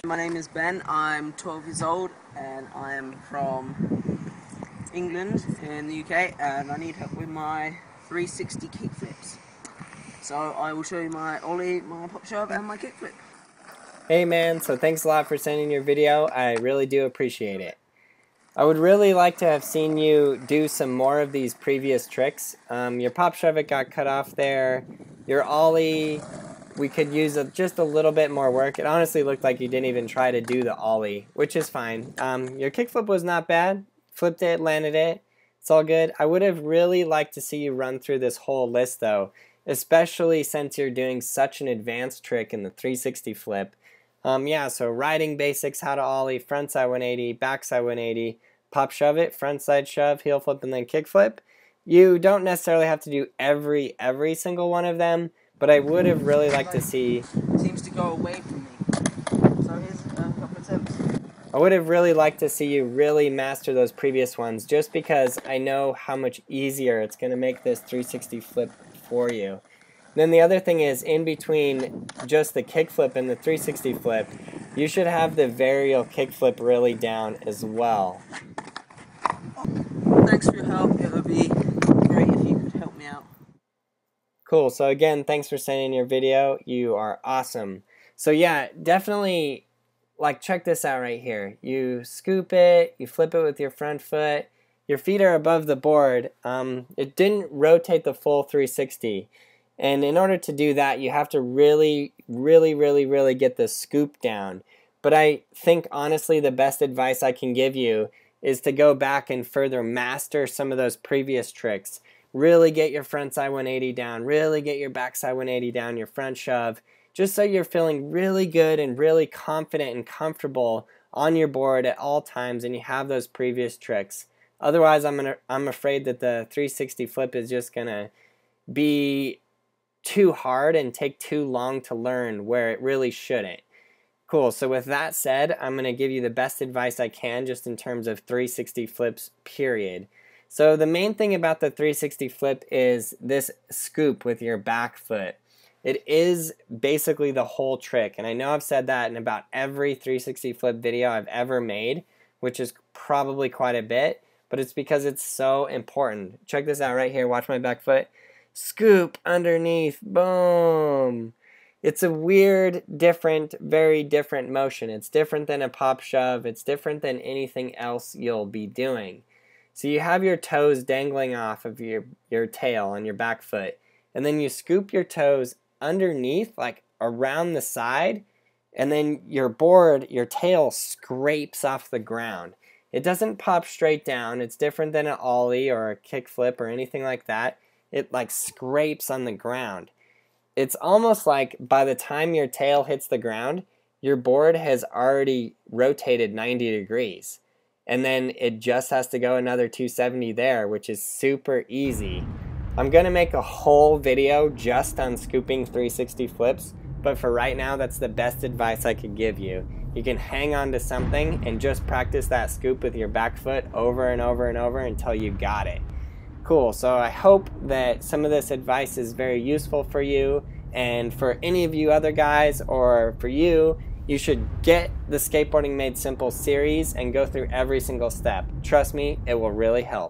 My name is Ben, I'm 12 years old and I am from England in the UK, and I need help with my 360 kickflips. So I will show you my ollie, my pop shove and my kickflip. Hey man, so thanks a lot for sending your video. I really do appreciate it. I would really like to have seen you do some more of these previous tricks. Your pop shove it got cut off there. Your ollie, we could use just a little bit more work. It honestly looked like you didn't even try to do the ollie, which is fine. Your kickflip was not bad. Flipped it, landed it. It's all good. I would have really liked to see you run through this whole list though, especially since you're doing such an advanced trick in the 360 flip. Yeah, so riding basics, how to ollie, frontside 180, backside 180, pop shove it, frontside shove, heel flip, and then kick flip. You don't necessarily have to do every single one of them, but I would have really liked to see... It seems to go away from me. So here's a couple of attempts. I would have really liked to see you really master those previous ones, just because I know how much easier it's going to make this 360 flip for you. Then the other thing is, in between just the kickflip and the 360 flip, you should have the varial kickflip really down as well. Thanks for your help. It would be great if you could help me out. Cool. So again, thanks for sending your video. You are awesome. So yeah, definitely, like, check this out right here. You scoop it, you flip it with your front foot, your feet are above the board. It didn't rotate the full 360. And in order to do that, you have to really get the scoop down. But I think, honestly, the best advice I can give you is to go back and further master some of those previous tricks. Really get your frontside 180 down, really get your backside 180 down, your front shove, just so you're feeling really good and really confident and comfortable on your board at all times, and you have those previous tricks. Otherwise, I'm afraid that the 360 flip is just going to be too hard and take too long to learn, where it really shouldn't. Cool, so with that said, I'm going to give you the best advice I can just in terms of 360 flips, period. So the main thing about the 360 flip is this scoop with your back foot. It is basically the whole trick, and I know I've said that in about every 360 flip video I've ever made, which is probably quite a bit, but it's because it's so important. Check this out right here, watch my back foot. Scoop underneath, boom. It's a weird, different, very different motion. It's different than a pop shove. It's different than anything else you'll be doing. So you have your toes dangling off of your tail on your back foot, and then you scoop your toes underneath, like around the side, and then your board, your tail scrapes off the ground. It doesn't pop straight down. It's different than an ollie or a kick flip or anything like that. It like scrapes on the ground. It's almost like by the time your tail hits the ground, your board has already rotated 90 degrees. And then it just has to go another 270 there, which is super easy. I'm going to make a whole video just on scooping 360 flips, but for right now, that's the best advice I could give you. You can hang on to something and just practice that scoop with your back foot over and over and over until you got it. Cool, so I hope that some of this advice is very useful for you, and for any of you other guys, or for you, you should get the Skateboarding Made Simple series and go through every single step. Trust me, it will really help.